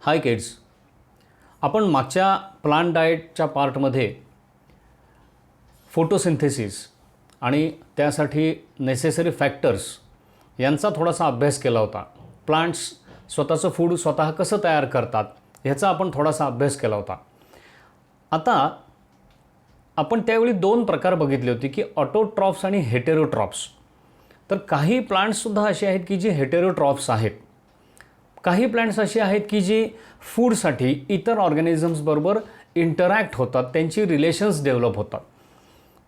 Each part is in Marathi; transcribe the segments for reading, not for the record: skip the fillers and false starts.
हाय किड्स, आपण मागच्या प्लांट डाएटच्या पार्टमध्ये फोटोसिंथेसिस आणि त्यासाठी नेसेसरी फॅक्टर्स यांचा थोडासा अभ्यास केला होता. प्लांट्स स्वतःचं फूड स्वतः कसं तयार करतात ह्याचा आपण थोडासा अभ्यास केला होता. आता आपण त्यावेळी दोन प्रकार बघितले होते की ऑटोट्रॉफ्स आणि हेटेरोट्रॉफ्स. तर काही प्लांट्ससुद्धा असे आहेत की जे हेटेरोट्रॉफ्स आहेत. काही प्लांट्स असे आहेत की जे फूडसाठी इतर ऑर्गॅनिझम्सबरोबर इंटरॅक्ट होतात, त्यांची रिलेशन्स डेव्हलप होतात.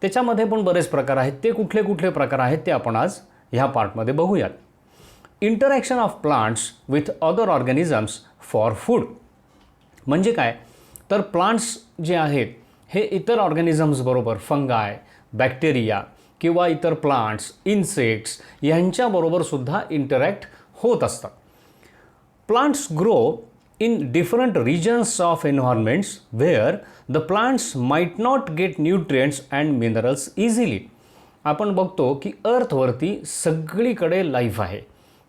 त्याच्यामध्ये पण बरेच प्रकार आहेत. ते कुठले कुठले प्रकार आहेत ते आपण आज ह्या पार्टमध्ये बघूयात. Interaction of plants with other organisms for food म्हणजे काय, तर प्लांट्स जे आहेत हे इतर ऑर्गॅनिझम्सबरोबर फंगाय, बॅक्टेरिया किंवा इतर प्लांट्स, इन्सेक्ट्स यांच्याबरोबरसुद्धा इंटरॅक्ट होत असतात. Plants grow in different regions of environments where the plants might not get nutrients and minerals easily. आपण बघतो की अर्थवरती सगळीकडे लाईफ आहे,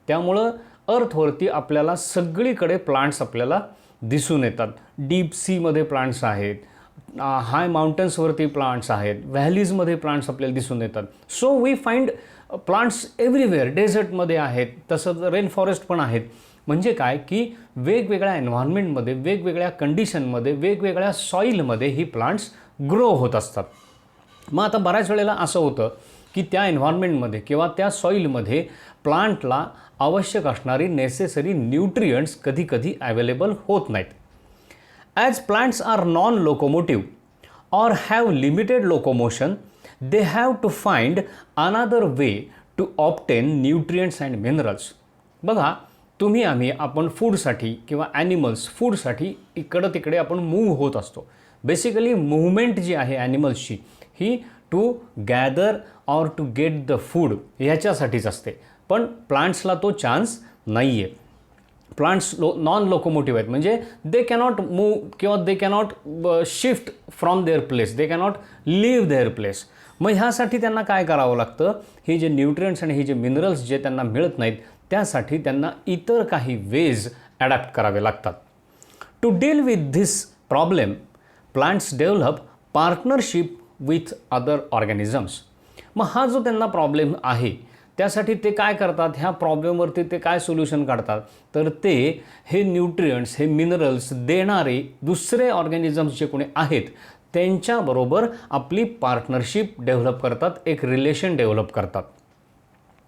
त्यामुळं अर्थवरती आपल्याला सगळीकडे प्लांट्स आपल्याला दिसून येतात. डीप सीमध्ये प्लांट्स आहेत, हाय माउंटन्सवरती प्लांट्स आहेत, व्हॅलीजमध्ये प्लांट्स आपल्याला दिसून येतात. So we find plants everywhere. डेझर्टमध्ये आहेत, तसंच रेन फॉरेस्ट पण आहेत. म्हणजे काय की वेगवेगळ्या एन्व्हायरमेंटमध्ये, वेगवेगळ्या कंडिशनमध्ये, वेगवेगळ्या सॉईलमध्ये ही प्लांट्स ग्रो होत असतात. मग आता बऱ्याच वेळेला असं होतं की त्या एन्व्हायरमेंटमध्ये किंवा त्या सॉईलमध्ये प्लांटला आवश्यक असणारी नेसेसरी न्यूट्रियंट्स कधीकधी अवेलेबल होत नाहीत. As plants are non locomotive or have limited locomotion, they have to find another way to obtain nutrients and minerals. बघा, तुम्ही आपण फूडसाठी किंवा ॲनिमल्स फूडसाठी इकडं तिकडे आपण मूव्ह होत असतो. बेसिकली मूव्हमेंट जी आहे ॲनिमल्सची ही to gather or to get the food ह्याच्यासाठीच असते. पण प्लांट्सला तो चान्स नाही आहे. प्लांट्स नॉन लोकोमोटिव्ह आहेत, म्हणजे दे कॅनॉट मूव्ह किंवा they cannot shift from their place, they cannot leave their place. मग ह्यासाठी त्यांना काय करावं लागतं, हे जे न्यूट्रियंट्स आणि हे जे मिनरल्स जे त्यांना मिळत नाहीत त्यासाठी त्यांना इतर काही वेज ॲडॅप्ट करावे लागतात. To deal with this problem plants develop partnership with other organisms. मग हा जो त्यांना प्रॉब्लेम आहे त्यासाठी ते काय करतात, ह्या प्रॉब्लेमवरती ते काय सोल्युशन काढतात, तर ते हे न्यूट्रियंट्स, हे मिनरल्स देणारे दुसरे ऑर्गॅनिझम्स जे कोणी आहेत त्यांच्याबरोबर आपली पार्टनरशिप डेव्हलप करतात, एक रिलेशन डेव्हलप करतात.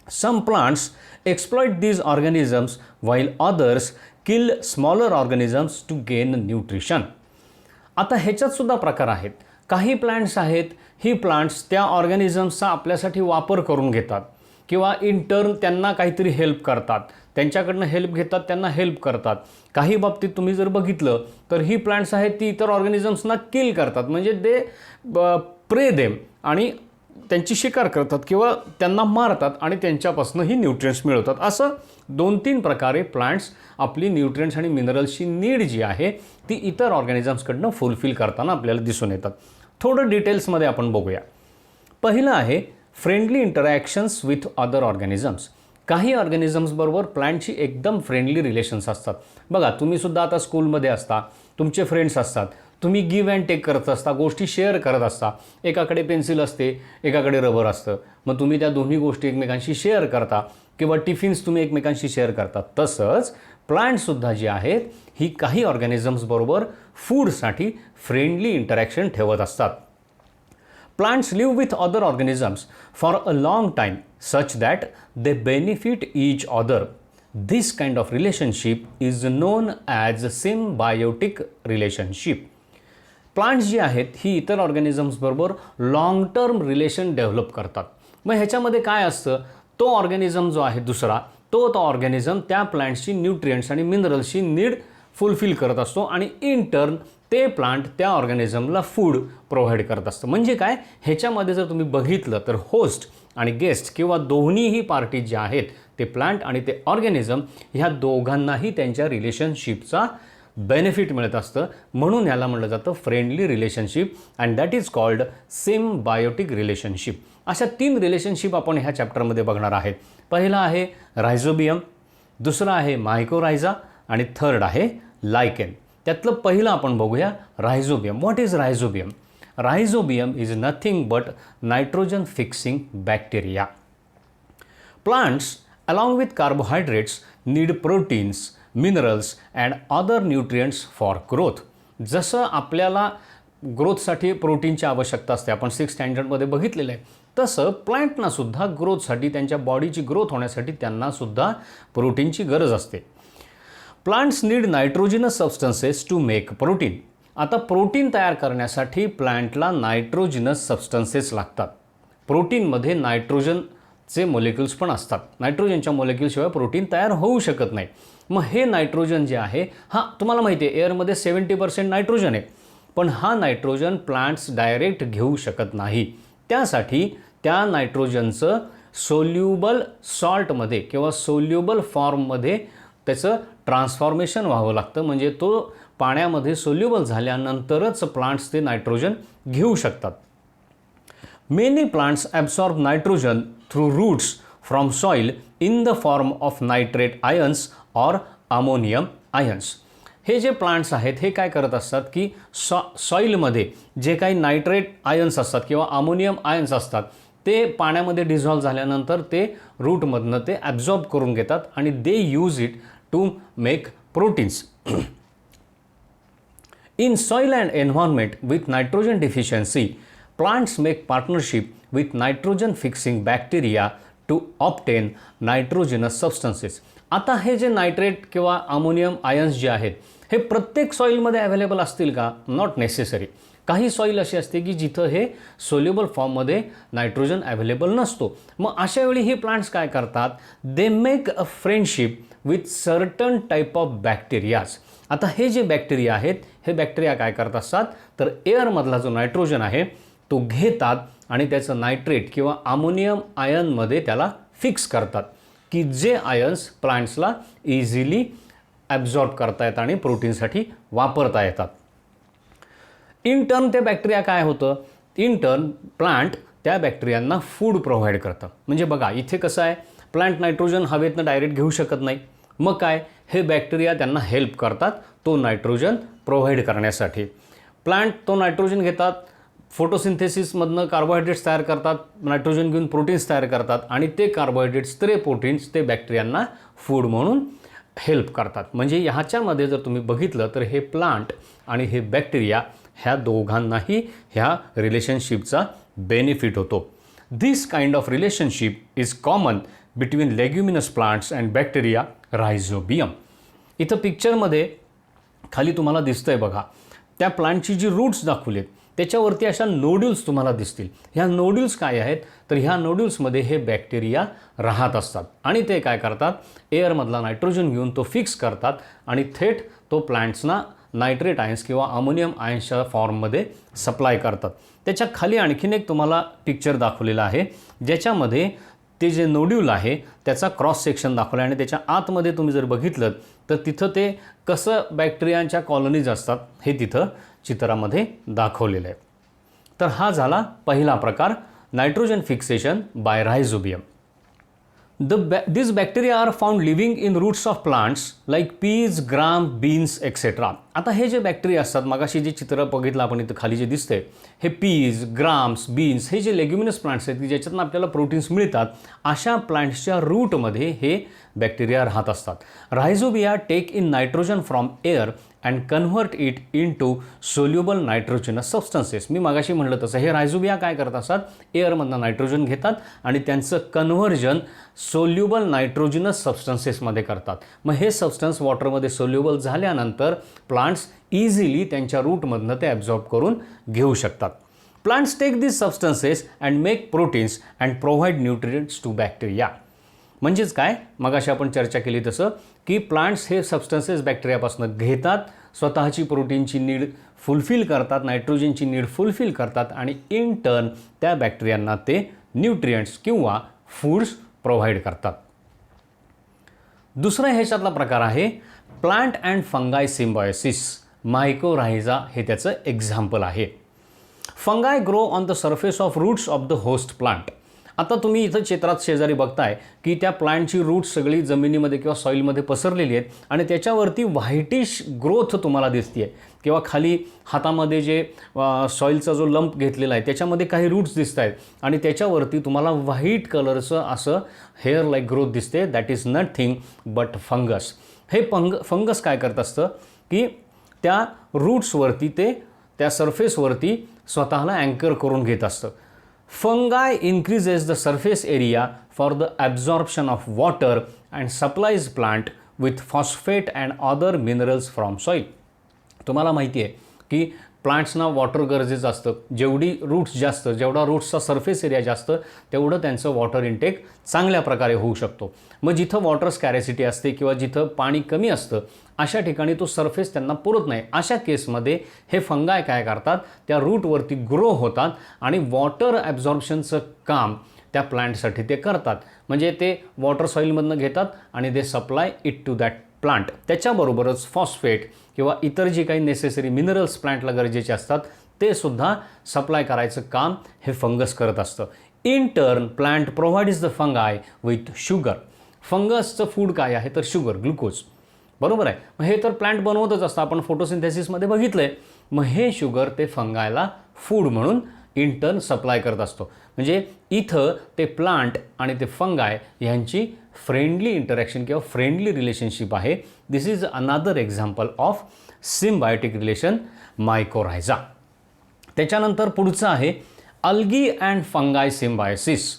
Some plants exploit these organisms while others kill smaller organisms to gain nutrition. आता ह्याच्यात सुद्धा प्रकार आहेत. काही प्लांट्स आहेत, ही प्लांट्स त्या ऑर्गॅनिझम्सचा आपल्यासाठी वापर करून घेतात किंवा इन टर्न त्यांना काहीतरी हेल्प करतात, त्यांच्याकडनं हेल्प घेतात, त्यांना हेल्प करतात. काही बाबतीत तुम्ही जर बघितलं तर ही प्लांट्स आहेत ती इतर ऑर्गॅनिझम्सना किल करतात, म्हणजे दे प्रे देम आणि त्यांची शिकार करतात किंवा त्यांना मारतात आणि त्यांच्यापासून ही न्यूट्रियंट्स मिळवतात. असं 2-3 प्रकारे प्लांट्स आपली न्यूट्रियंट्स आणि मिनरल्सची नीड जी आहे ती इतर ऑर्गॅनिझम्सकडनं फुलफिल करताना आपल्याला दिसून येतात. थोडं डिटेल्समध्ये आपण बघूया. पहिलं आहे friendly interactions with other organisms. काही ऑर्गॅनिझम्सबरोबर प्लांटची एकदम फ्रेंडली रिलेशन्स असतात. बघा, तुम्हीसुद्धा आता स्कूलमध्ये असता, तुमचे फ्रेंड्स असतात, तुम्ही गिव्ह अँड टेक करत असता, गोष्टी शेअर करत असता. एकाकडे पेन्सिल असते, एकाकडे रबर असतं, मग तुम्ही त्या दोन्ही गोष्टी एकमेकांशी शेअर करता किंवा टिफिन्स तुम्ही एकमेकांशी शेअर करता. तसंच प्लांट्ससुद्धा जी आहेत ही काही ऑर्गॅनिझम्सबरोबर फूडसाठी फ्रेंडली इंटरॅक्शन ठेवत असतात. Plants live with other organisms for a long time such that they benefit each other. This kind of relationship is known as symbiotic relationship. Plants जी आहेत ही इतर ऑर्गॅनिझम्सबरोबर लाँग टर्म रिलेशन डेव्हलप करतात. मग ह्याच्यामध्ये काय असतं, तो ऑर्गॅनिझम जो आहे दुसरा, तो ऑर्गॅनिझम त्या प्लांट्सची न्यूट्रियंट्स आणि मिनरल्सची नीड फुलफिल करत असतो आणि इन टर्न ते प्लांट त्या ऑर्गॅनिझमला फूड प्रोव्हाइड करत असतं. म्हणजे काय, ह्याच्यामध्ये जर तुम्ही बघितलं तर होस्ट आणि गेस्ट किंवा दोन्हीही पार्टी ज्या आहेत ते प्लांट आणि ते ऑर्गॅनिझम ह्या दोघांनाही त्यांच्या रिलेशनशिपचा बेनिफिट मिळत असतं. म्हणून याला म्हटलं जातं friendly relationship and that is called symbiotic relationship. अशा 3 रिलेशनशिप आपण ह्या चॅप्टरमध्ये बघणार आहेत. पहिला आहे रायझोबियम, दुसरा आहे मायकोरायझा आणि थर्ड आहे लायकेन. त्यातलं पहिलं आपण बघूया rhizobium. What is rhizobium? Rhizobium is nothing but nitrogen fixing bacteria. Plants along with carbohydrates need proteins, minerals and other nutrients for growth. जसं आपल्याला ग्रोथसाठी प्रोटीनची आवश्यकता असते, आपण 6th स्टँडर्डमध्ये बघितलेलं आहे, तसं प्लांटनासुद्धा ग्रोथसाठी, त्यांच्या बॉडीची ग्रोथ होण्यासाठी त्यांनासुद्धा प्रोटीनची गरज असते. Plants need nitrogenous substances to make protein. आता प्रोटीन तयार करण्यासाठी प्लांटला नायट्रोजिनस सबस्टन्सेस लागतात. प्रोटीनमध्ये नायट्रोजनचे मोलेक्युल्स पण असतात. नायट्रोजनच्या मोलेक्युल्सशिवाय प्रोटीन तयार होऊ शकत नाही. मग हे नायट्रोजन जे आहे, तुम्हाला माहिती आहे एअरमध्ये 70% नायट्रोजन आहे, पण हा नायट्रोजन प्लांट्स डायरेक्ट घेऊ शकत नाही. त्यासाठी त्या नायट्रोजनचं सोल्युबल सॉल्टमध्ये किंवा सोल्युबल फॉर्ममध्ये त्याचं ट्रान्सफॉर्मेशन व्हावं लागतं. म्हणजे तो पाण्यामध्ये सोल्युबल झाल्यानंतरच प्लांट्स ते नायट्रोजन घेऊ शकतात. Many plants absorb nitrogen through roots from soil in the form of nitrate ions or ammonium ions. हे जे प्लांट्स आहेत हे काय करत असतात की सॉईलमध्ये जे काही नायट्रेट आयन्स असतात किंवा अमोनियम आयन्स असतात ते पाण्यामध्ये डिझॉल्व झाल्यानंतर ते रूटमधनं ते ॲब्झॉर्ब करून घेतात आणि they use it to make proteins. In soil and environment with nitrogen deficiency, plants make partnership with nitrogen fixing bacteria to obtain nitrogenous substances. आता हे जे नायट्रेट किंवा अमोनियम आयन्स जे आहेत हे प्रत्येक सॉईलमध्ये अवेलेबल असतील का? Not necessary. काही सॉईल अशी असते की जिथं हे सोल्युबल फॉर्ममध्ये नायट्रोजन अवेलेबल नसतो. मग अशा वेळी हे प्लांट्स काय करतात? They make a friendship with certain type of bacterias. आता हे जे बॅक्टेरिया आहेत हे बॅक्टेरिया काय करत असतात तर एअरमधला जो नायट्रोजन आहे तो घेतात आणि त्याचं नायट्रेट किंवा अमोनियम आयनमध्ये त्याला फिक्स करतात की जे आयन्स प्लांट्सला इझिली ॲब्झॉर्ब करता येतात आणि प्रोटीनसाठी वापरता येतात. इन टर्न ते बॅक्टेरिया काय होतं? इन टर्न प्लांट त्या बॅक्टेरियांना फूड प्रोव्हाइड करतं. म्हणजे बघा इथे कसं आहे, प्लांट नायट्रोजन हवेतनं डायरेक्ट घेऊ शकत नाही. मग काय, हे बॅक्टेरिया त्यांना हेल्प करतात तो नायट्रोजन प्रोव्हाइड करण्यासाठी. प्लांट तो नायट्रोजन घेतात, फोटोसिंथेसिसमधनं कार्बोहायड्रेट्स तयार करतात, नायट्रोजन घेऊन प्रोटीन्स तयार करतात आणि ते कार्बोहायड्रेट्स ते प्रोटीन्स ते बॅक्टेरियांना फूड म्हणून हेल्प करतात. म्हणजे ह्याच्यामध्ये जर तुम्ही बघितलं तर हे प्लांट आणि हे बॅक्टेरिया ह्या दोघांनाही ह्या रिलेशनशिपचा बेनिफिट होतो. This kind of relationship is common between leguminous plants and bacteria rhizobium. इथं पिक्चरमध्ये खाली तुम्हाला दिसतंय बघा, त्या प्लांटची जी रूट्स दाखवलेत त्याच्यावरती अशा नोड्यूल्स तुम्हाला दिसतील. ह्या नोड्यूल्स काय आहेत तर ह्या नोड्यूल्समध्ये हे बॅक्टेरिया राहत असतात आणि ते काय करतात, एअरमधला नायट्रोजन घेऊन तो फिक्स करतात आणि थेट तो प्लांट्सना नायट्रेट आयन्स किंवा अमोनियम आयन्सच्या फॉर्ममध्ये सप्लाय करतात. त्याच्या खाली आणखीन एक तुम्हाला पिक्चर दाखवलेला आहे ज्याच्यामध्ये ते जे नोड्यूल आहे त्याचा क्रॉस सेक्शन दाखवला आहे आणि त्याच्या आतमध्ये तुम्ही जर बघितलं तर तिथं ते कसं बॅक्टेरियांच्या कॉलनीज असतात हे तिथं चित्रामध्ये दाखवलेलं आहे. तर हा झाला पहिला प्रकार, nitrogen fixation by rhizobium. These bacteria are found living in roots of plants like peas, gram, beans, etc. आता हे जे बॅक्टेरिया असतात, मगाशी जे चित्र बघितलं आपण इथं खाली जे दिसतंय हे पीज, ग्राम्स, बीन्स हे जे लेग्युमिनस प्लांट्स आहेत की ज्याच्यातून आपल्याला प्रोटीन्स मिळतात, अशा प्लांट्सच्या रूटमध्ये हे बॅक्टेरिया राहत असतात. Rhizobia take in nitrogen from air and convert it into soluble nitrogenous substances. मी मगाशी म्हटलं तसं हे रायझोबिया काय करत असतात, एअरमधनं नायट्रोजन घेतात आणि त्यांचं कन्व्हर्जन सोल्युबल नायट्रोजनस सबस्टन्सेसमध्ये करतात. मग हे सबस्टन्स वॉटरमध्ये सोल्युबल झाल्यानंतर प्लांट्स इझिली त्यांच्या रूटमधनं ते ॲब्झॉर्ब करून घेऊ शकतात. Plants take this substances and make proteins and provide nutrients to bacteria. म्हणजेच काय, मगाशी आपण चर्चा केली तसं की प्लांट्स हे सबस्टन्सेस बॅक्टेरियापासून घेतात, स्वतःची प्रोटीनची नीड फुलफिल करतात, नायट्रोजनची नीड फुलफिल करतात आणि इन टर्न त्या बॅक्टेरियांना ते न्यूट्रिएंट्स किंवा फूड्स प्रोव्हाइड करतात. दुसरा ह्याच्यातला प्रकार आहे plant and fungi symbiosis. Mycorrhiza हे त्याचं एक्झाम्पल आहे. Fungi grow on the surface of roots of the host plant. आता तुम्ही इथं चित्रात शेजारी बघताय की त्या प्लांटची रूट सगळी जमिनीमध्ये किंवा सॉईलमध्ये पसरलेली आहेत आणि त्याच्यावरती व्हाईटिश ग्रोथ तुम्हाला दिसते आहे किंवा खाली हातामध्ये जे सॉईलचा जो लंप घेतलेला आहे त्याच्यामध्ये काही रूट्स दिसत आहेत आणि त्याच्यावरती तुम्हाला व्हाईट कलरचं असं हेअर लाईक ग्रोथ दिसते. That is nothing but fungus. हे फंगस काय करत असतं की त्या रूट्सवरती ते त्या सरफेसवरती स्वतःला अँकर करून घेत असतं. फंगाय increases the surface area for the absorption of water and supplies plant with phosphate and other minerals from soil. तुम्हाला माहिती आहे की प्लांट्सना वॉटर गरजेचं असतं. जेवढी रूट्स जास्त, जेवढा रूट्सचा सरफेस एरिया जास्त, तेवढं त्यांचं वॉटर इनटेक चांगल्या प्रकारे होऊ शकतो. मग जिथं वॉटर स्कॅरेसिटी असते किंवा जिथं पाणी कमी असतं अशा ठिकाणी तो सरफेस त्यांना पुरत नाही. अशा केसमध्ये हे फंगाय काय करतात, त्या रूटवरती ग्रो होतात आणि वॉटर ॲब्झॉर्प्शनचं काम त्या प्लांटसाठी ते करतात. म्हणजे ते वॉटर सॉईलमधनं घेतात आणि they supply it to that plant. त्याच्याबरोबरच फॉस्फेट किंवा इतर जी काही नेसेसरी मिनरल्स प्लांटला गरजेचे असतात ते सुद्धा सप्लाय करायचं काम हे फंगस करत असतं. In turn plant provides the fungi with sugar. फंगसचं फूड काय आहे तर शुगर, ग्लुकोज. बरोबर आहे. मग हे तर प्लांट बनवतच असतं, आपण फोटोसिंथेसिसमध्ये बघितलं आहे. मग हे शुगर ते फंगायला फूड म्हणून इन टर्न सप्लाय करत असतो. म्हणजे इथं ते प्लांट आणि ते फंगाय यांची फ्रेंडली इंटरॅक्शन किंवा फ्रेंडली रिलेशनशिप आहे. This is another example of symbiotic relation, mycorrhiza. त्याच्यानंतर पुढचं आहे अल्गी अँड फंगाय सिम्बायोसिस.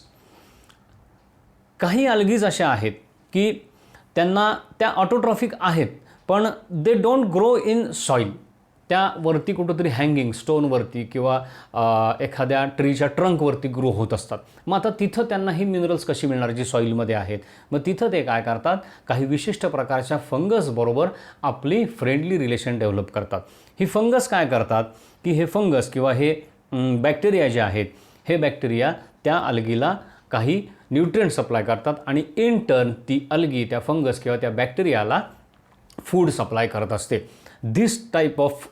काही अल्गीज अशा आहेत की त्यांना त्या ऑटोट्रॉफिक आहेत पण they don't grow in soil. त्यावरती कुठंतरी हँगिंग स्टोनवरती किंवा एखाद्या ट्रीच्या ट्रंकवरती ग्रो होत असतात. मग आता तिथं त्यांना ही मिनरल्स कशी मिळणार जी सॉईलमध्ये आहेत. मग तिथं ते काय करतात, काही विशिष्ट प्रकारच्या फंगसबरोबर आपली फ्रेंडली रिलेशन डेव्हलप करतात. ही फंगस काय करतात की हे फंगस किंवा हे बॅक्टेरिया जे आहेत हे बॅक्टेरिया त्या अल्गीला काही न्यूट्रिएंट सप्लाय करतात आणि इन टर्न ती अल्गी त्या फंगस किंवा त्या बॅक्टेरियाला फूड सप्लाय करत असते. This type of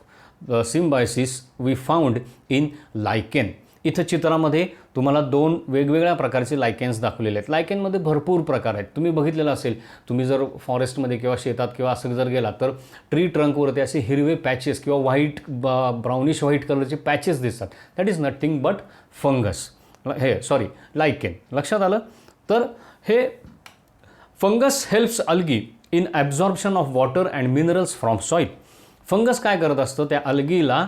symbiosis we found in lichen. इथं चित्रामध्ये तुम्हाला 2 वेगवेगळ्या प्रकारचे लायकेन्स दाखवलेले आहेत. लायकेनमध्ये भरपूर प्रकार आहेत. तुम्ही बघितलेलं असेल, तुम्ही जर फॉरेस्टमध्ये किंवा शेतात किंवा असं जर गेलात तर ट्री ट्रंकवरती असे हिरवे पॅचेस किंवा व्हाईट ब्राउनिश व्हाईट कलरचे पॅचेस दिसतात. That is nothing but fungus. Lichen. लक्षात आलं. तर हे fungus helps algae in absorption of water and minerals from soil. Fungus काय करत असतं, त्या अल्गीला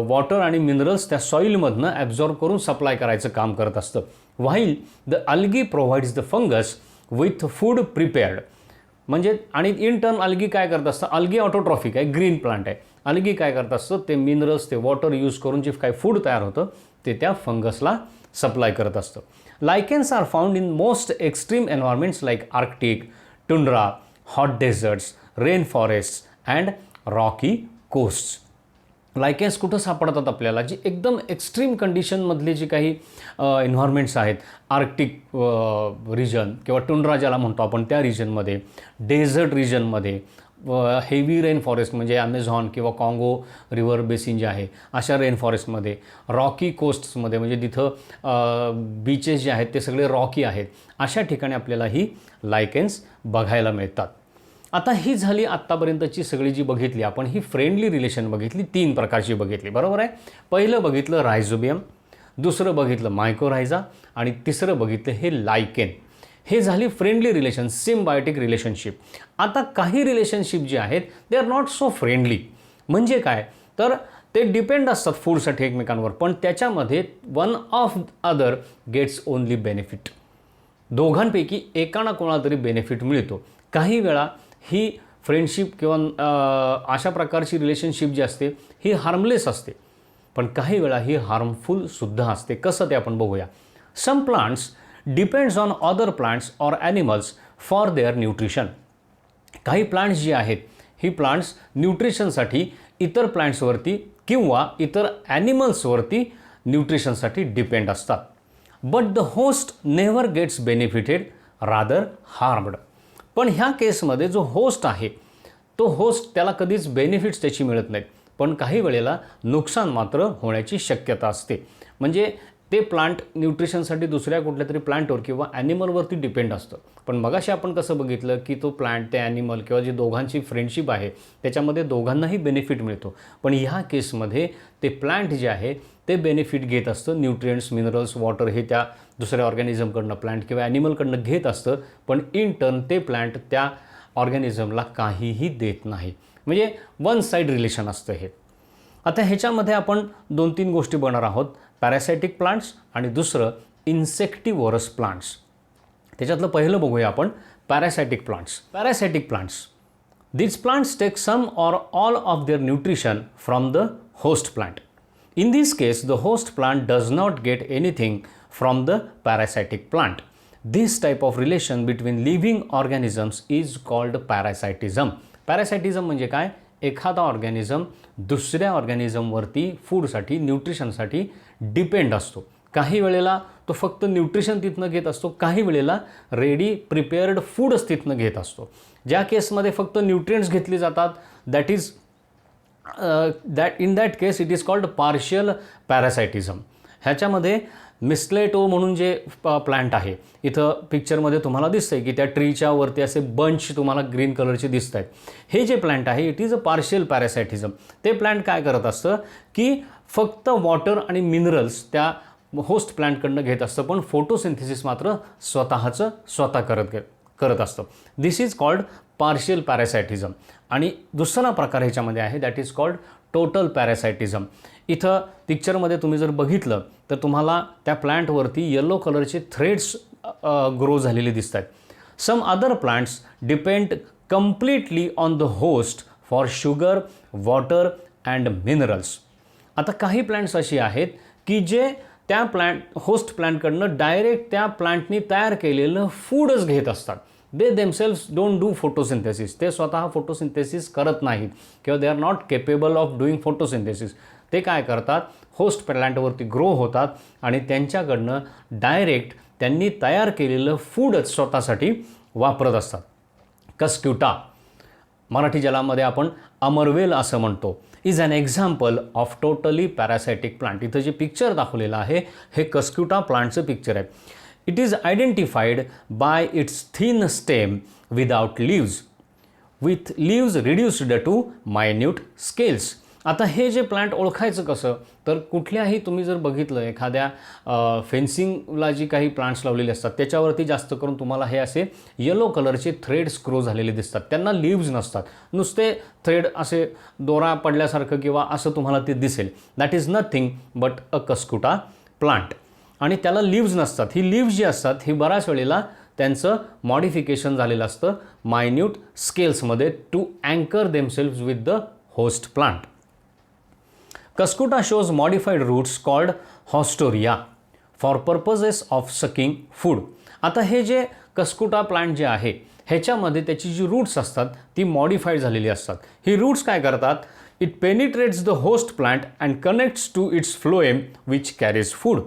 वॉटर आणि मिनरल्स त्या सॉईलमधनं ॲब्झॉर्ब करून सप्लाय करायचं काम करत असतं. While the algae provides the fungus with food prepared. म्हणजे आणि इन टर्न अल्गी काय करत असतं, अल्गी ऑटोट्रॉफिक आहे, ग्रीन प्लांट आहे. अल्गी काय करत असतं, ते मिनरल्स ते वॉटर यूज करून जे काही फूड तयार होतं ते त्या फंगसला सप्लाय करत असतं. Lichens are found in most extreme environments like Arctic, tundra, hot deserts, rain forest and rocky coasts. Lichens कुठं सापडतात आपल्याला, जी एकदम एक्स्ट्रीम कंडिशनमधले जी काही एन्व्हायरमेंट्स आहेत, आर्क्टिक रिजन किंवा टुंड्रा ज्याला म्हणतो आपण त्या रिजनमध्ये, डेझर्ट रिजनमध्ये, हेवी रेन फॉरेस्ट म्हणजे ॲमेझॉन किंवा काँगो रिव्हर बेसिन जे आहे अशा रेन फॉरेस्टमध्ये, रॉकी कोस्ट्समध्ये म्हणजे तिथं बीचेस जे आहेत ते सगळे रॉकी आहेत, अशा ठिकाणी आपल्याला ही लायकेन्स बघायला मिळतात. आता ही झाली आत्तापर्यंतची सगळी जी बघितली आपण ही फ्रेंडली रिलेशन बघितली, 3 प्रकारची बघितली. बरोबर आहे. पहिलं बघितलं रायझोबियम, दुसरं बघितलं मायकोरायझा आणि तिसरं बघितलं हे लायकेन. हे झाली फ्रेंडली रिलेशन, सिम्बायोटिक रिलेशनशिप. आता काही रिलेशनशिप जी आहेत they are not so friendly. म्हणजे काय तर ते डिपेंड असतात फूडसाठी एकमेकांवर, पण त्याच्यामध्ये one of other gets only benefit. दोघांपैकी एकाना कोणाला तरी बेनिफिट मिळतो. काही वेळा ही फ्रेंडशिप किंवा अशा प्रकारची रिलेशनशिप जी असते ही हार्मलेस असते, पण काही वेळा ही हार्मफुलसुद्धा असते. कसं ते आपण बघूया. Some plants depends on other plants or animals for their nutrition. काही प्लांट्स जी आहेत ही प्लांट्स न्यूट्रिशनसाठी इतर प्लांट्सवरती किंवा इतर ॲनिमल्सवरती न्यूट्रिशनसाठी डिपेंड असतात. But the host never gets benefited, rather harmed. पण ह्या केसमध्ये जो होस्ट आहे तो होस्ट त्याला कधीच बेनिफिट्स त्याची मिळत नाहीत, पण काही वेळेला नुकसान मात्र होण्याची शक्यता असते. म्हणजे ते प्लांट न्यूट्रिशनसाठी दुसऱ्या कुठल्या तरी प्लांटवर किंवा ॲनिमलवरती डिपेंड असतं. पण मगाशी आपण कसं बघितलं की तो प्लांट, ते ॲनिमल किंवा जी दोघांची फ्रेंडशिप आहे त्याच्यामध्ये दोघांनाही बेनिफिट मिळतो. पण ह्या केसमध्ये ते प्लांट जे आहे ते बेनिफिट घेत असतं. न्यूट्रिएंट्स, मिनरल्स, वॉटर हे त्या दुसऱ्या ऑर्गॅनिझमकडनं, प्लांट किंवा ॲनिमलकडनं घेत असतं. पण इन टर्न ते प्लांट त्या ऑर्गॅनिझमला काहीही देत नाही. म्हणजे वन साईड रिलेशन असतं हे. आता ह्याच्यामध्ये आपण 2-3 गोष्टी बघणार आहोत. पॅरासायटिक प्लांट्स आणि दुसरं इन्सेक्टिव्हरस प्लांट्स. त्याच्यातलं पहिलं बघूया आपण parasitic plants. Parasitic plants, these plants take some or all of their nutrition from the host plant. In this case, the host plant does not get anything from the parasitic plant. This type of relation between living organisms is called parasitism. Parasitism म्हणजे काय? एखादा ऑर्गॅनिझम दुसऱ्या ऑर्गॅनिझमवरती फूडसाठी, न्यूट्रिशनसाठी डिपेंड असतो. काही वेळेला तो फक्त न्यूट्रिशन तिथनं घेत असतो, काही वेळेला रेडी प्रिपेअर्ड फूडच तिथनं घेत असतो. ज्या केसमध्ये फक्त न्यूट्रिएंट्स घेतली जातात in that case it is called partial parasitism. ह्याच्यामध्ये मिस्लेटो म्हणून जे प्लांट आहे, इथं पिक्चरमध्ये तुम्हाला दिसतंय की त्या ट्रीच्या वरती असे बंच तुम्हाला ग्रीन कलरचे दिसत आहेत. हे जे प्लांट आहे इट इज अ पार्शियल पॅरासायटिझम. ते प्लांट काय करत असतं की फक्त वॉटर आणि मिनरल्स त्या होस्ट प्लांटकडनं घेत असतं, पण फोटोसिंथेसिस मात्र स्वतः करत असतं. This is called partial parasitism. आणि दुसरा प्रकार ह्याच्यामध्ये आहे that is called total parasitism. इथं पिक्चरमध्ये तुम्ही जर बघितलं तर तुम्हाला त्या प्लांटवरती येलो कलरचे थ्रेड्स ग्रो झालेले दिसत आहेत. Some other plants depend completely on the host for sugar, water and minerals. आता काही प्लांट्स अशी आहेत की जे त्या होस्ट प्लांटकडनं डायरेक्ट त्या प्लांटनी तयार केलेलं फूडच घेत असतात. They themselves don't do photosynthesis. ते स्वतः फोटोसिंथेसिस करत नाहीत किंवा they are not capable of doing photosynthesis. ते काय करतात, होस्ट प्लांटवरती ग्रो होतात आणि त्यांच्याकडनं डायरेक्ट त्यांनी तयार केलेलं फूडच स्वतःसाठी वापरत असतात. कस्क्युटा, मराठी जलामध्ये आपण अमरवेल असं म्हणतो, is an example of totally parasitic plant. इथं जे पिक्चर दाखवलेलं आहे हे कस्क्युटा प्लांटचं पिक्चर आहे. It is identified by its thin stem without leaves, with leaves reduced to minute scales. आता हे जे प्लांट ओळखायचं कसं, तर कुठल्याही तुम्ही जर बघितलं एखाद्या फेन्सिंगला जी काही प्लांट्स लावलेले असतात त्याच्यावरती जास्त करून तुम्हाला हे असे येलो कलरचे थ्रेड्स ग्रो झालेले दिसतात. त्यांना लीव्ज नसतात, नुसते थ्रेड असे दोरा पडल्यासारखं किंवा असं तुम्हाला ते दिसेल. That is nothing but a cuscuta plant. आणि त्याला लीव्ज नसतात. ही लीव्ज जी असतात ही बऱ्याच वेळेला त्यांचं मॉडिफिकेशन झालेलं असतं मायन्यूट स्केल्समध्ये टू अँकर themselves with the host plant. Cuscuta shows modified roots called haustoria for purposes of sucking food. आता हे जे कस्कुटा प्लांट जे आहे ह्याच्यामध्ये त्याची जी रूट्स असतात ती मॉडिफाईड झालेली असतात. ही रूट्स काय करतात, it penetrates the host plant and connects to its phloem which carries food.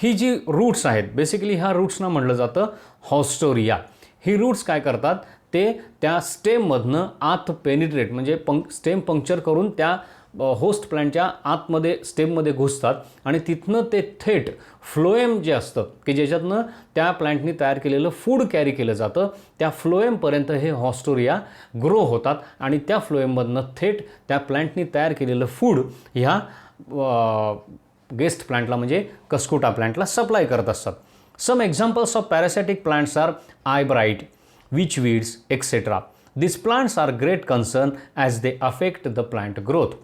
ही जी रूट्स आहेत बेसिकली ह्या रूट्सना म्हटलं जातं हॉस्टोरिया. ही रूट्स काय करतात, ते त्या स्टेममधनं आत पेनिट्रेट म्हणजे स्टेम पंक्चर करून त्या होस्ट प्लांटच्या आतमध्ये स्टेममध्ये घुसतात आणि तिथनं ते थेट फ्लोएम जे असतं की ज्याच्यातनं त्या प्लांटनी तयार केलेलं फूड कॅरी केलं जातं, त्या फ्लोएमपर्यंत हे हॉस्टोरिया ग्रो होतात आणि त्या फ्लोएममधनं थेट त्या प्लांटनी तयार केलेलं फूड ह्या गेस्ट प्लांटला म्हणजे कस्कुटा प्लांटला सप्लाय करत असतात. Some examples of parasitic plants are eyebright, witchweeds, etc. These plants are great concern as they affect the plant growth.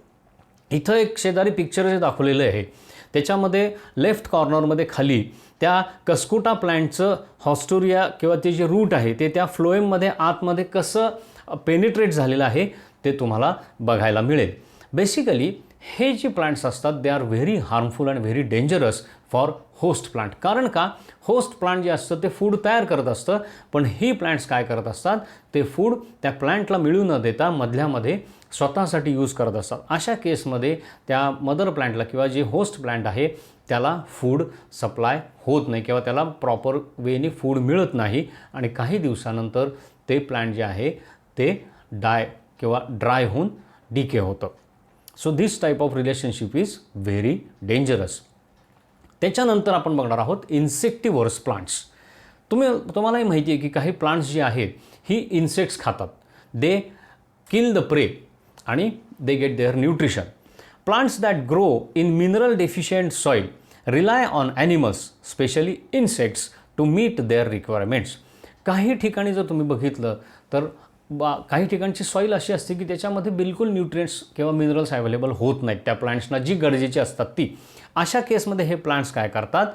इथं एक शेजारी पिक्चर जे दाखवलेलं आहे त्याच्यामध्ये लेफ्ट कॉर्नरमध्ये खाली त्या कस्कुटा प्लांटचं हॉस्टोरिया किंवा ते जे रूट आहे ते त्या फ्लोएममध्ये आतमध्ये कसं पेनिट्रेट झालेलं आहे ते तुम्हाला बघायला मिळेल. बेसिकली हे जे प्लांट्स असतात they R very harmful and very dangerous for host plant. कारण का, होस्ट प्लांट जे असतं ते फूड तयार करत असतं, पण ही प्लांट्स काय करत असतात, ते फूड त्या प्लांटला मिळू न देता मधल्यामध्ये स्वतःसाठी यूज करत असतात. अशा केसमध्ये त्या मदर प्लांटला किंवा जे होस्ट प्लांट आहे त्याला फूड सप्लाय होत नाही किंवा त्याला प्रॉपर वेनी फूड मिळत नाही आणि काही दिवसानंतर ते प्लांट जे आहे ते ड्राय होऊन डिके होतं. So this type of relationship is very dangerous. त्याच्यानंतर आपण बघणार आहोत इन्सेक्टिव्हरस प्लांट्स. तुम्हालाही माहिती आहे की काही प्लांट्स जे आहेत ही इन्सेक्ट्स खातात. दे किल द प्रे आणि they get their nutrition. Plants that grow in mineral deficient soil rely on animals specially insects to meet their requirements. काही ठिकाणी जर तुम्ही बघितलं तर काही ठिकाणची सॉईल अशी असते की त्याच्यामध्ये बिलकुल न्यूट्रिएंट्स किंवा मिनरल्स अवेलेबल होत नाहीत त्या प्लांट्सना जी गरजेची असतात ती. अशा केसमध्ये हे प्लांट्स काय करतात,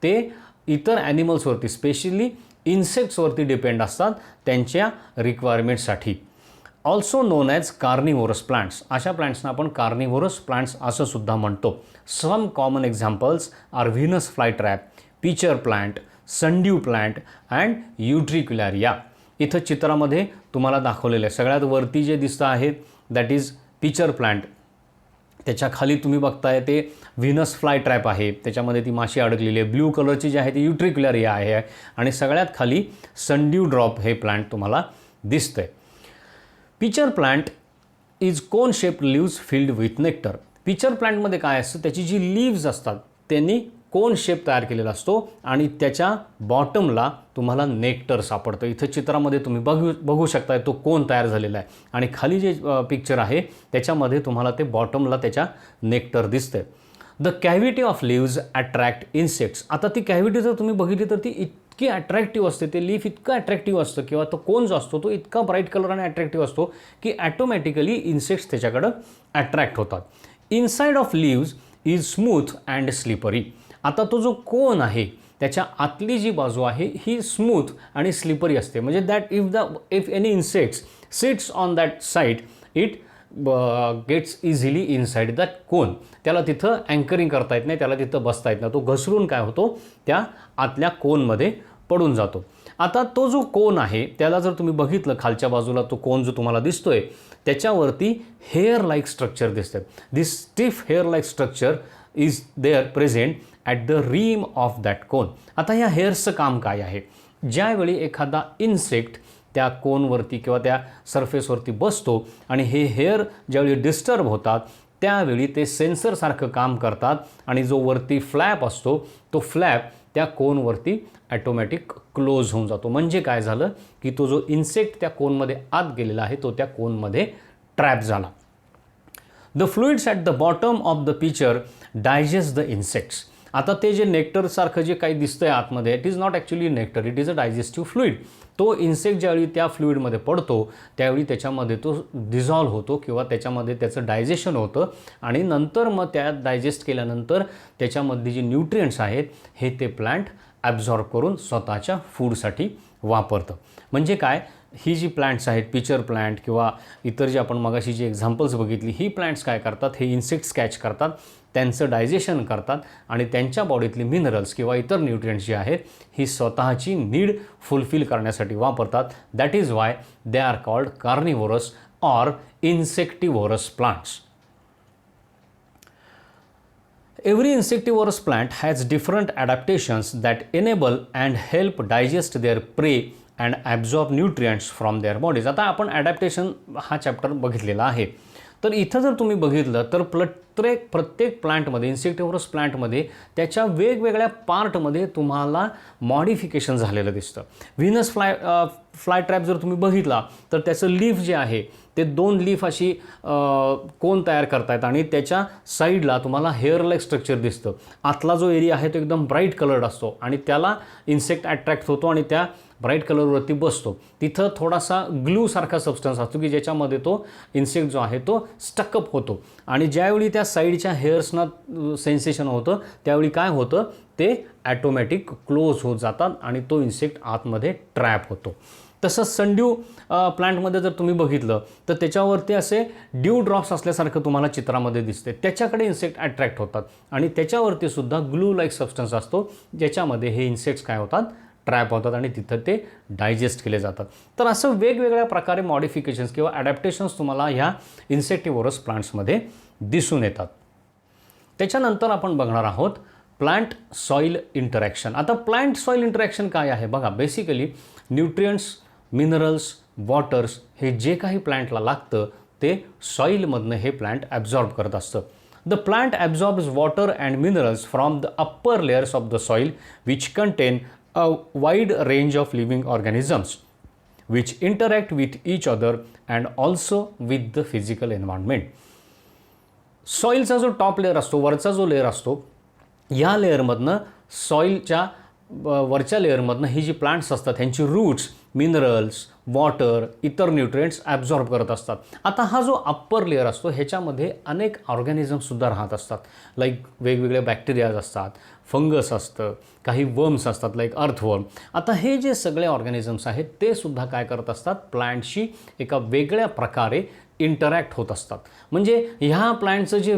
ते इतर ॲनिमल्सवरती स्पेशली इन्सेक्ट्सवरती डिपेंड असतात त्यांच्या रिक्वायरमेंटसाठी. Also known as carnivorous plants. अशा प्लांट्सना आपण कार्निव्होरस प्लांट्स असं सुद्धा म्हणतो. Some common examples are Venus flytrap, pitcher plant, sundew plant and utricularia. इथं चित्रामध्ये तुम्हाला दाखवलेलं आहे. सगळ्यात वरती जे दिसतं आहे दॅट इज पिचर प्लांट. त्याच्या खाली तुम्ही बघताय ते व्हीनस फ्लाय ट्रॅप आहे, त्याच्यामध्ये ती माशी अडकलेली आहे. ब्ल्यू कलरची जी आहे ती युट्रिक्युलॅरिया आहे आणि सगळ्यात खाली सनड्यू ड्रॉप हे प्लांट तुम्हाला दिसतंय. Pitcher plant is cone shape leaves filled with nectar. Pitcher प्लांटमध्ये काय असतं, त्याची जी लिव्ज असतात त्यांनी कोन शेप तयार केलेला असतो आणि त्याच्या बॉटमला तुम्हाला नेक्टर सापडतं. इथं चित्रामध्ये तुम्ही बघू शकताय तो कोन तयार झालेला आहे आणि खाली जे पिक्चर आहे त्याच्यामध्ये तुम्हाला ते बॉटमला त्याच्या नेक्टर दिसतंय. The cavity of leaves attract insects. आता ती कॅव्हिटी जर तुम्ही बघितली तर ती इतकी अट्रॅक्टिव्ह असते, ते लीफ इतकं अट्रॅक्टिव्ह असतं किंवा तो कोन जो असतो तो इतका ब्राईट कलर आणि अट्रॅक्टिव्ह असतो की ॲटोमॅटिकली इन्सेक्ट्स त्याच्याकडं अट्रॅक्ट होतात. Inside of leaves is smooth and slippery. आता तो जो कोन आहे त्याच्या आतली जी बाजू आहे ही स्मूथ आणि स्लिपरी असते. म्हणजे that if any insects sits on that side it gets easily inside that cone. त्याला तिथं अँकरिंग करता येत नाही, त्याला तिथं बसता येत नाही. तो घसरून काय होतो, त्या आतल्या कोनमध्ये पडून जातो. आता तो जो कोन आहे त्याला जर तुम्ही बघितलं खालच्या बाजूला तो कोन जो तुम्हाला दिसतोय त्याच्यावरती हेअर लाईक स्ट्रक्चर दिसतं. This stiff hair like structure is there present at the rim of that cone. आता ह्या हेअर्सचं काम काय आहे, ज्यावेळी एखादा इन्सेक्ट त्या कोनवरती किंवा त्या सरफेसवरती बसतो आणि हे हेअर ज्यावेळी डिस्टर्ब होतात त्यावेळी ते सेन्सरसारखं काम करतात आणि जो वरती फ्लॅप असतो तो फ्लॅप त्या कोनवरती ॲटोमॅटिक क्लोज होऊन जातो. म्हणजे काय झालं की तो जो इन्सेक्ट त्या कोनमध्ये आत गेलेला आहे तो त्या कोनमध्ये ट्रॅप झाला. The fluids at the bottom of the pitcher digest the insects. आता ते जे नेक्टरसारखं जे काही दिसतंय आतमध्ये it is not actually nectar, it is a digestive fluid. तो इन्सेक्ट ज्यावेळी त्या फ्लुइडमध्ये पडतो त्यावेळी त्याच्यामध्ये तो डिझॉल्व्ह होतो किंवा त्याच्यामध्ये त्याचं डायजेशन होतं आणि नंतर मग त्या डायजेस्ट केल्यानंतर त्याच्यामधली जी न्यूट्रिएंट्स आहेत हे ते प्लांट ॲब्झॉर्ब करून स्वतःच्या फूडसाठी वापरतं. म्हणजे काय, ही जी प्लांट्स आहेत पिचर प्लांट किंवा इतर जे आपण मगाशी जी एक्झाम्पल्स बघितली, ही प्लांट्स काय करतात, हे इन्सेक्ट्स कॅच करतात, त्यांचं डायजेशन करतात आणि त्यांच्या बॉडीतली मिनरल्स किंवा इतर न्यूट्रिएंट्स जी आहेत ही स्वतःची नीड फुलफिल करण्यासाठी वापरतात. That is why they are called carnivorous or insectivorous plants. Every insectivorous plant has different adaptations that enable and help digest their prey and absorb nutrients from their bodies. आता आपण ॲडॅप्टेशन हा चॅप्टर बघितलेला आहे. तर इथं जर तुम्ही बघितलं तर प्रत्येक प्लांटमध्ये इन्सेक्टिव्होरस प्लांटमध्ये त्याच्या वेगवेगळ्या पार्टमध्ये तुम्हाला मॉडिफिकेशन झालेलं दिसतं. व्हीनस फ्लाय ट्रॅप जर तुम्ही बघितला तर त्याचं लीफ जे आहे ते 2 लीफ अशी कोन तयार करतायत आणि त्याच्या साईडला तुम्हाला हेअर लाईक स्ट्रक्चर दिसतं. आतला जो एरिया आहे तो एकदम ब्राईट कलर्ड असतो आणि त्याला इन्सेक्ट अट्रॅक्ट होतो आणि त्या ब्राईट कलरवरती बसतो. तिथं थोडासा ग्लूसारखा सबस्टन्स असतो की ज्याच्यामध्ये तो इन्सेक्ट जो आहे तो स्टकअप होतो आणि ज्यावेळी त्या साईडच्या हेअर्सना सेन्सेशन होतं त्यावेळी काय होतं, ते ॲटोमॅटिक क्लोज होत जातात आणि तो इन्सेक्ट आतमध्ये ट्रॅप होतो. तसंच सनड्यू प्लांटमध्ये जर तुम्ही बघितलं तर त्याच्यावरती असे ड्यू ड्रॉप्स असल्यासारखं तुम्हाला चित्रामध्ये दिसते. त्याच्याकडे इन्सेक्ट अट्रॅक्ट होतात आणि त्याच्यावरती सुद्धा ग्लू लाईक सबस्टन्स असतो ज्याच्यामध्ये हे इन्सेक्ट्स काय होतात, ट्रॅप होतात आणि तिथं ते डायजेस्ट केले जातात. तर असं वेगवेगळ्या प्रकारे मॉडिफिकेशन्स किंवा ॲडॅप्टेशन्स तुम्हाला ह्या इन्सेक्टिव्होरस प्लांट्समध्ये दिसून येतात. त्याच्यानंतर आपण बघणार आहोत प्लांट सॉईल इंटरॅक्शन. आता प्लांट सॉईल इंटरॅक्शन काय आहे बघा, बेसिकली न्यूट्रिएंट्स, मिनरल्स, वॉटर्स हे जे काही प्लांटला लागतं ते सॉईलमधनं हे प्लांट ॲब्झॉर्ब करत असतं. The plant absorbs water and minerals from the upper layers of the soil, which contain a wide range of living organisms which interact with each other and also with the physical environment. सॉईलचा जो टॉप लेअर असतो, वरचा जो लेअर असतो, ह्या लेअरमधनं सॉईलच्या वरच्या लेअरमधनं ही जी प्लांट्स असतात ह्यांची रूट्स मिनरल्स वॉटर इतर न्यूट्रिएंट्स ॲब्झॉर्ब करत असतात. आता हा जो अप्पर लेअर असतो ह्याच्यामध्ये अनेक ऑर्गॅनिझम्ससुद्धा राहत असतात. लाईक वेगवेगळे बॅक्टेरियाज असतात, फंगस असतं, काही वर्म्स असतात लाईक अर्थवर्म. आता हे जे सगळे ऑर्गॅनिझम्स आहेत ते सुद्धा काय करत असतात, प्लांटशी एका वेगळ्या प्रकारे इंटरॅक्ट होत असतात. म्हणजे ह्या प्लांटचं जे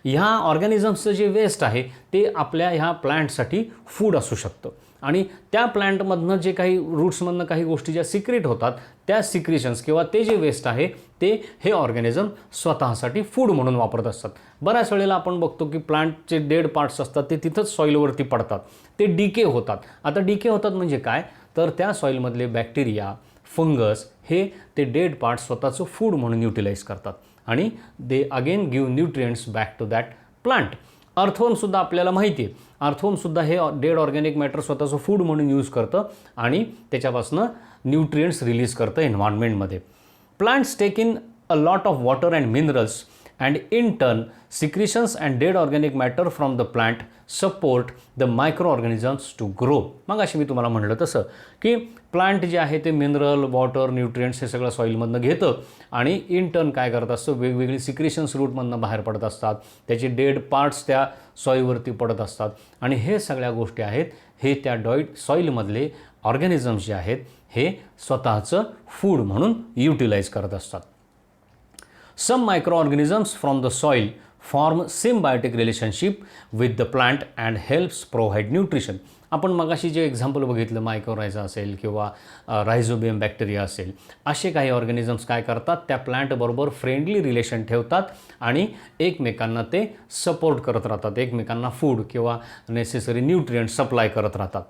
ह्या ऑर्गॅनिझम्सचं जे वेस्ट आहे ते आपल्या ह्या प्लांटसाठी फूड असू शकतं. आणि त्या प्लांटमधनं जे काही रूट्समधनं काही गोष्टी ज्या सिक्रेट होतात त्या सिक्रेशन्स किंवा ते जे वेस्ट आहे ते हे ऑर्गॅनिझम स्वतःसाठी फूड म्हणून वापरत असतात. बऱ्याच वेळेला आपण बघतो की प्लांटचे डेड पार्ट्स असतात ते तिथंच सॉईलवरती पडतात, ते डिके होतात. आता डिके होतात म्हणजे काय, तर त्या सॉईलमधले बॅक्टेरिया फंगस हे ते डेड पार्ट्स स्वतःचं फूड म्हणून युटिलाइज करतात आणि they again give nutrients back to that plant. अर्थवर्मसुद्धा आपल्याला माहिती आहे, अर्थवर्मसुद्धा हे डेड ऑर्गॅनिक मॅटर स्वतःचं फूड म्हणून यूज करतं आणि त्याच्यापासून न्यूट्रिएंट्स रिलीज करतं एन्व्हायरमेंटमध्ये. Plants take in a lot of water and minerals and in turn secretions and dead organic matter from the plant support the microorganisms to grow. मग अशी मी तुम्हाला म्हटलं तसं की प्लांट जे आहे ते मिनरल वॉटर न्यूट्रिएंट्स हे सगळं सॉईलमधनं घेतं आणि इन टर्न काय करत असतं, वेगवेगळी सिक्रेशन्स रूटमधनं बाहेर पडत असतात, त्याचे डेड पार्ट्स त्या सॉईलवरती पडत असतात आणि हे सगळ्या गोष्टी आहेत हे त्या सॉईलमधले ऑर्गॅनिझम्स जे आहेत हे स्वतःचं फूड म्हणून युटिलाइज करत असतात. Some microorganisms from the soil form symbiotic relationship with the plant and helps provide nutrition. आपण मगाशी जे एक्झाम्पल बघितलं मायक्रोरायझा असेल किंवा रायझोबियम बॅक्टेरिया असेल, असे काही ऑर्गॅनिझम्स काय करतात, त्या प्लांटबरोबर फ्रेंडली रिलेशन ठेवतात आणि एकमेकांना ते सपोर्ट करत राहतात, एकमेकांना फूड किंवा नेसेसरी न्यूट्रिएंट सप्लाय करत राहतात.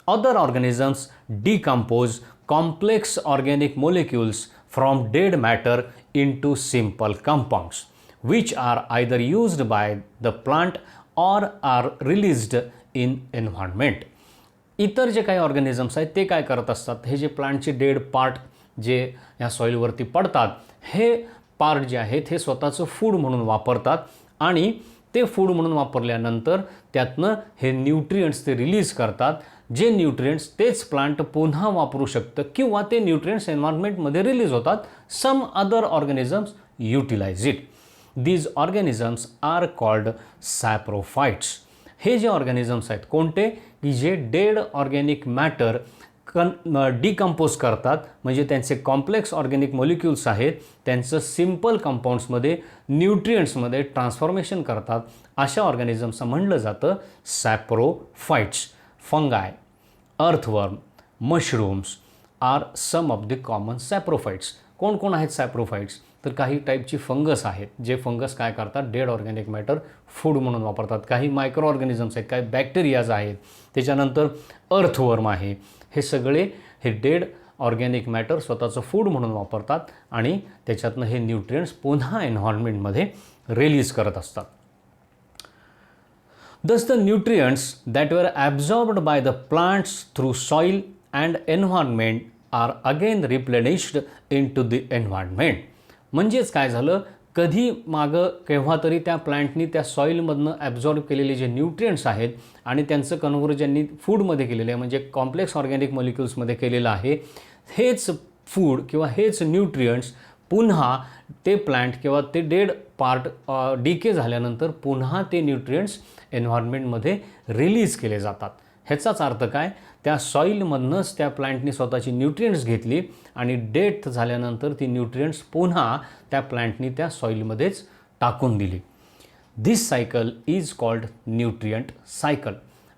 Other organisms decompose complex organic molecules from dead matter into simple compounds, which are either used by the plant or are released in environment. इतर जे काही ऑर्गॅनिझम्स आहेत ते काय करत असतात, हे जे प्लांटचे डेड पार्ट जे ह्या सॉईलवरती पडतात हे पार्ट जे आहेत हे स्वतःचं फूड म्हणून वापरतात आणि ते फूड म्हणून वापरल्यानंतर त्यातनं हे न्यूट्रिएंट्स ते रिलीज करतात, जे न्यूट्रिएंट्स तेच प्लांट पुन्हा वापरू शकतं किंवा ते न्यूट्रिएंट्स एन्व्हायरमेंटमध्ये रिलीज होतात. Some other organisms utilise it. These organisms are called saprophytes. हे जे ऑर्गॅनिझम्स आहेत कोणते, की जे डेड ऑर्गॅनिक मॅटर डिकम्पोज करतात, म्हणजे त्यांचे कॉम्प्लेक्स ऑर्गॅनिक मॉलिक्युल्स आहेत त्यांचं सिम्पल कंपाऊंड्समध्ये न्यूट्रिएंट्समध्ये ट्रान्सफॉर्मेशन करतात, अशा ऑर्गॅनिझम्सचं म्हणलं जातं saprophytes. Fungi, earthworm, mushrooms are some of the common saprophytes. कोण कोण आहेत सॅप्रोफाइट्स, तर काही टाईपची फंगस आहेत जे फंगस काय करतात, डेड ऑर्गॅनिक मॅटर फूड म्हणून वापरतात. काही मायक्रो ऑर्गॅनिझम्स आहेत, काही बॅक्टेरियाज आहेत, त्याच्यानंतर अर्थवर्म आहे. हे सगळे हे डेड ऑर्गॅनिक मॅटर स्वतःचं फूड म्हणून वापरतात आणि त्याच्यातनं हे न्यूट्रिएंट्स पुन्हा एन्व्हायरमेंटमध्ये रिलीज करत असतात. Thus the nutrients that were absorbed by the plants through soil and environment are again replenished into the environment. म्हणजेच काय झालं, कधी मागं केव्हा तरी त्या प्लांटनी त्या सॉईलमधनं ॲब्झॉर्ब केलेले जे न्यूट्रिएंट्स आहेत आणि त्यांचं कन्व्हर्जन ज्यांनी फूडमध्ये केलेलं आहे म्हणजे कॉम्प्लेक्स ऑर्गॅनिक मॉलिक्युल्समध्ये केलेलं आहे, हेच फूड किंवा हेच न्यूट्रिएंट्स पुन्हा ते प्लांट किंवा ते डेड पार्ट डिके झाल्यानंतर पुन्हा ते न्यूट्रिएंट्स एन्व्हायरमेंटमध्ये रिलीज केले जातात. ह्याचाच अर्थ काय, त्या सॉईलमधनंच त्या प्लांटनी स्वतःची न्यूट्रिएंट्स घेतली आणि डेथ झाल्यानंतर ती न्यूट्रिएंट्स पुन्हा त्या प्लांटनी त्या सॉईलमध्येच टाकून दिली. This cycle is called nutrient cycle.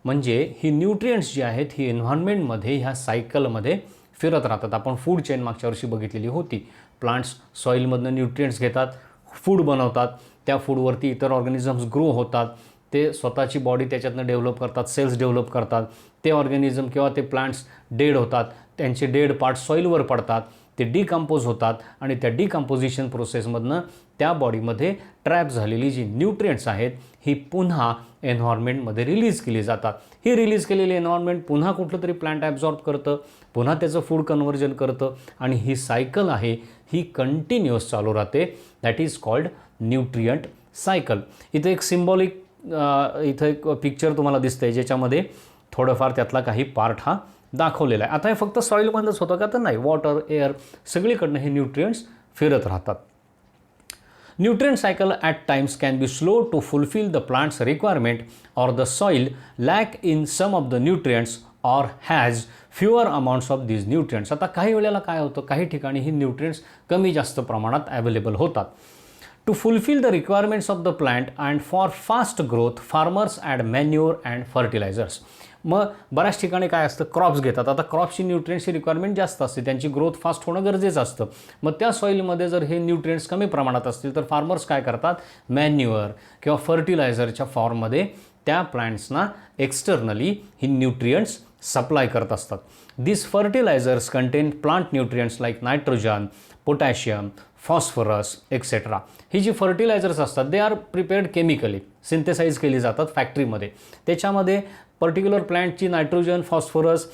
म्हणजे ही न्यूट्रिएंट्स जी आहेत ही एन्व्हायरमेंटमध्ये ह्या सायकलमध्ये फिरत राहतात. आपण फूड चेन मागच्या वर्षी बघितलेली होती. प्लांट्स सॉईलमधनं न्यूट्रिएंट्स घेतात, फूड बनवतात, त्या फूडवरती इतर ऑर्गॅनिझम्स ग्रो होतात, ते स्वतःची बॉडी त्याच्यातनं डेव्हलप करतात, सेल्स डेव्हलप करतात, ते ऑर्गॅनिझम किंवा ते प्लांट्स डेड होतात, त्यांचे डेड पार्ट सॉईलवर पडतात, ते डिकम्पोज होतात आणि त्या डिकम्पोजिशन प्रोसेसमधनं त्या बॉडीमध्ये ट्रॅप झालेली जी न्यूट्रिएंट्स आहेत ही पुन्हा एन्व्हायरमेंटमध्ये रिलीज केली जातात. ही रिलीज केलेली एन्व्हायरमेंट पुन्हा कुठलं तरी प्लांट ॲब्झॉर्ब करतं, पुन्हा त्याचं फूड कन्व्हर्जन करतं आणि ही सायकल आहे ही कंटिन्युअस चालू राहते. That is called nutrient cycle. इथं एक सिम्बॉलिक इथं एक पिक्चर तुम्हाला दिसतंय ज्याच्यामध्ये थोडंफार त्यातला काही पार्ट हा दाखवलेला आहे. आता हे फक्त सॉईलमधलंच होतं का तर नाही, वॉटर, एअर सगळीकडनं हे न्यूट्रिएंट्स फिरत राहतात. Nutrient cycle at times can be slow to fulfill the plant's requirement or the soil lack in some of the nutrients or has fewer amounts of these nutrients. आता काही वेळेला काय होतं, काही ठिकाणी ही न्यूट्रिएंट्स कमी जास्त प्रमाणात अवेलेबल होतात. To fulfill the requirements of the plant and for fast growth, farmers add manure and fertilizers. मग बऱ्याच ठिकाणी काय असतं, क्रॉप्स घेतात. आता क्रॉप्सची न्यूट्रिएंट्सची रिक्वायरमेंट जास्त असते, त्यांची ग्रोथ फास्ट होणं गरजेचं असतं. मग त्या सॉईलमध्ये जर हे न्यूट्रिएंट्स कमी प्रमाणात असतील तर फार्मर्स काय करतात, मॅन्युअर किंवा फर्टिलायझरच्या फॉर्ममध्ये त्या प्लांट्सना एक्सटर्नली ही न्यूट्रिएंट्स सप्लाय करत असतात. This fertilisers contain plant nutrients like nitrogen, potassium, phosphorus etcetera. ही जी फर्टिलायझर्स असतात they are prepared chemically, synthesise केली जातात फॅक्टरीमध्ये. त्याच्यामध्ये पर्टिक्युलर प्लांटची नायट्रोजन, फॉस्फरस,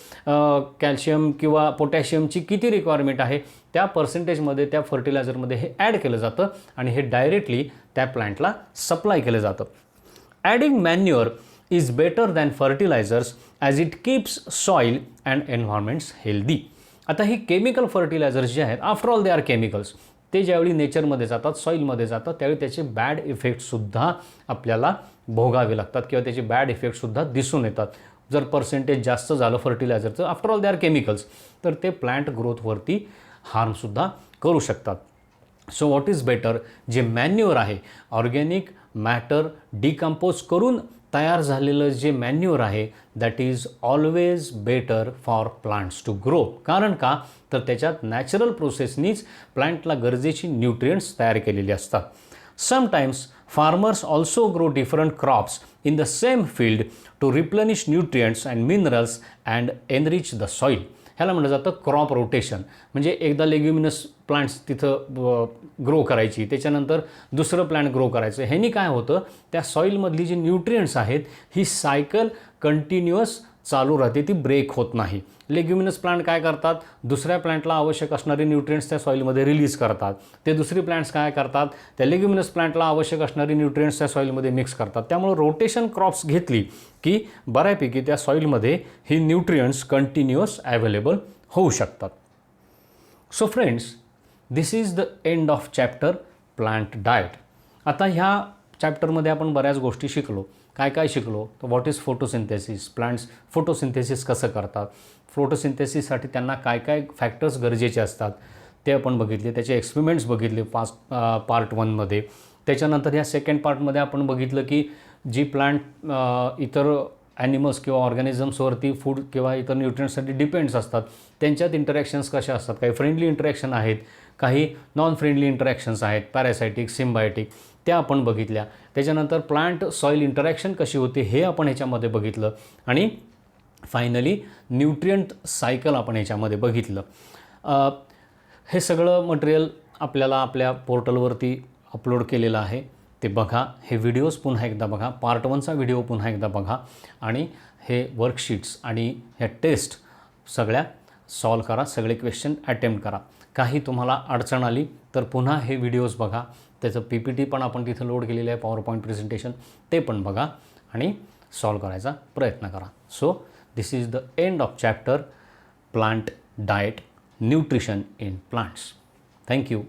कॅल्शियम किंवा पोटॅशियमची किती रिक्वायरमेंट आहे त्या पर्सेंटेजमध्ये त्या फर्टिलायझरमध्ये हे ॲड केलं जातं आणि हे डायरेक्टली त्या प्लांटला सप्लाय केलं जातं. Adding manure is better than fertilisers as it keeps soil and environments healthy. आता ही केमिकल फर्टिलायझर्स जे आहेत, after all they are chemicals, ते ज्यावेळी नेचरमध्ये जातात, सॉईलमध्ये जातात, त्यावेळी त्याचे बॅड इफेक्टसुद्धा आपल्याला भोगावे लागतात किंवा त्याचे बॅड इफेक्टसुद्धा दिसून येतात. जर पर्सेंटेज जास्त झालं फर्टिलायझरचं, after all they are chemicals, तर ते प्लांट ग्रोथवरती हार्मसुद्धा करू शकतात. सो व्हॉट इज बेटर, जे मॅन्युअर आहे, ऑर्गॅनिक मॅटर डिकम्पोज करून तयार झालेलं जे मॅन्युअर आहे that is always better for plants to grow. कारण का तर त्याच्यात नॅचरल प्रोसेसनीच प्लांटला गरजेची न्यूट्रिएंट्स तयार केलेली असतात. Sometimes farmers also grow different crops in the same field to replenish nutrients and minerals and enrich the soil. ह्याला म्हटलं जातं क्रॉप रोटेशन. म्हणजे एकदा लेग्युमिनस प्लांट्स तिथं ग्रो करायची, त्याच्यानंतर दुसरं प्लांट ग्रो करायचं. ह्यानी काय होतं, त्या सॉईलमधली जी न्यूट्रिएंट्स आहेत ही सायकल कंटिन्युअस चालू राहते, ती ब्रेक होत नाही. लेग्युमिनस प्लांट काय करतात, दुसऱ्या प्लांटला आवश्यक असणारे न्यूट्रिएंट्स त्या सॉईलमध्ये रिलीज करतात. ते दुसरी प्लांट्स काय करतात, त्या लेग्युमिनस प्लांटला आवश्यक असणारी न्यूट्रिएंट्स त्या सॉईलमध्ये मिक्स करतात. त्यामुळे रोटेशन क्रॉप्स घेतली की बऱ्यापैकी त्या सॉईलमध्ये ही न्यूट्रिएंट्स कंटिन्युअस अवेलेबल होऊ शकतात. So friends, this is the end of chapter plant diet. आता ह्या चॅप्टरमध्ये आपण बऱ्याच गोष्टी शिकलो. काय काय शिकलो तर what is photosynthesis, plants photosynthesis कसं करतात, फोटोसिंथेसिससाठी त्यांना काय काय फॅक्टर्स गरजेचे असतात ते आपण बघितले, त्याचे एक्सपेरिमेंट्स बघितले पार्ट 1मध्ये. त्याच्यानंतर ह्या सेकंड पार्टमध्ये आपण बघितलं की जी प्लांट इतर ॲनिमल्स किंवा ऑर्गॅनिझम्सवरती फूड किंवा इतर न्यूट्रिएंट्ससाठी डिपेंड्स असतात, त्यांच्यात इंटरॅक्शन्स कशा असतात. काही फ्रेंडली इंटरॅक्शन आहेत, काही नॉन फ्रेंडली इंटरॅक्शन्स आहेत, पॅरासायटिक, सिम्बायोटिक, त्या आपण बघितल्या. त्याच्यानंतर प्लांट सॉईल इंटरॅक्शन कशी होते हे आपण ह्याच्यामध्ये बघितलं आणि फायनली न्यूट्रिएंट सायकल आपण ह्याच्यामध्ये बघितलं. हे सगळं मटेरियल आपल्याला आपल्या पोर्टलवरती अपलोड केलेलं आहे, ते बघा. हे व्हिडिओज पुन्हा एकदा बघा, पार्ट 1चा व्हिडिओ पुन्हा एकदा बघा आणि हे वर्कशीट्स आणि ह्या टेस्ट सगळ्या सॉल्व करा, सगळे क्वेश्चन अटेम्प्ट करा. काही तुम्हाला अडचण आली तर पुन्हा हे व्हिडिओज बघा, त्याचं PPT पण आपण तिथं लोड केलेलं आहे, पॉवर पॉईंट प्रेझेंटेशन, ते पण बघा आणि सॉल्व करायचा प्रयत्न करा. So this is the end of chapter plant diet nutrition in plants. Thank you.